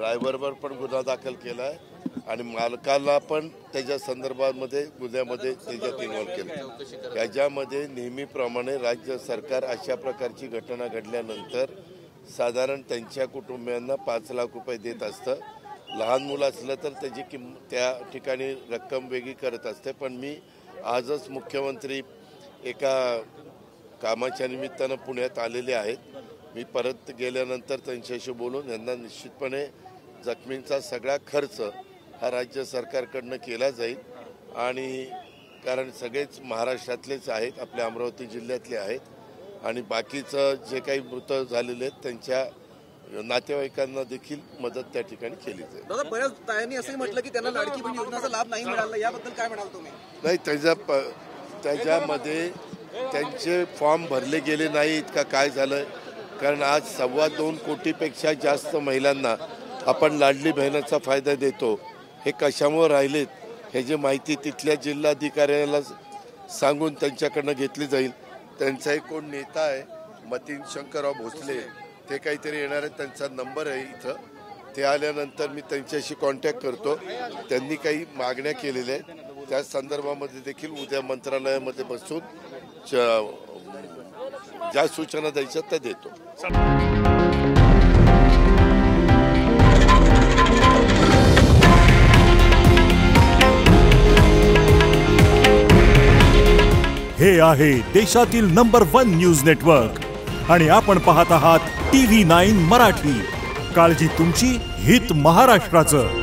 ड्रायव्हरवर पण गुन्हा दाखल केला आहे आणि मालकाला पण त्याच्या संदर्भामध्ये गुन्ह्यामध्ये त्याच्यात इन्व्हॉल्व केलं। याच्यामध्ये नेहमीप्रमाणे राज्य सरकार अशा प्रकारची घटना घडल्यानंतर साधारण त्यांच्या कुटुंबियांना 5 लाख रुपये देत असतं। लहान मुलं असलं तर त्याची त्या ठिकाणी रक्कम वेगळी करत असते। पण मी आजच मुख्यमंत्री एका कामाच्या निमित्तानं पुण्यात आलेले आहेत। मी परत गेल्यानंतर त्यांच्याशी बोलून यांना निश्चितपणे जखमींचा सगळा खर्च हा राज्य सरकारकडनं केला जाईल आणि कारण सगळेच महाराष्ट्रातलेच आहेत, आपल्या अमरावती जिल्ह्यातले आहेत आणि बाकीचं जे काही मृत झालेले आहेत त्यांच्या नातेवाईकांना देखील मदत त्या ठिकाणी केली जाईल। दादा, बऱ्याच तायांनी असंही म्हटलं की त्यांना लाडकी बहीण योजनेचा लाभ नाही मिळाला, याबद्दल काय म्हणाल तुम्ही? नाही, त्याच्यामध्ये त्यांचे फॉर्म भरले गेले नाहीत का काय झालं? कारण आज 2.25 कोटीपेक्षा जास्त महिलांना आपण लाडली बहिणीचा फायदा देतो, हे कशामुळे राहिलेत ह्याची माहिती तिथल्या जिल्हाधिकाऱ्याला सांगून त्यांच्याकडनं घेतली जाईल। त्यांचा एक कोण नेता आहे मतीन शंकरराव भोसले, ते काहीतरी येणार आहेत, त्यांचा नंबर आहे इथं, ते आल्यानंतर मी त्यांच्याशी कॉन्टॅक्ट करतो। त्यांनी काही मागण्या केलेल्या आहेत, त्या संदर्भामध्ये देखील उद्या मंत्रालयामध्ये बसून ज्या सूचना द्यायच्या त्या देतो। हे आहे देशातील नंबर 1 न्यूज नेटवर्क आणि आपण पाहत आहात TV9 मराठी। काळजी तुमची, हित महाराष्ट्राचं।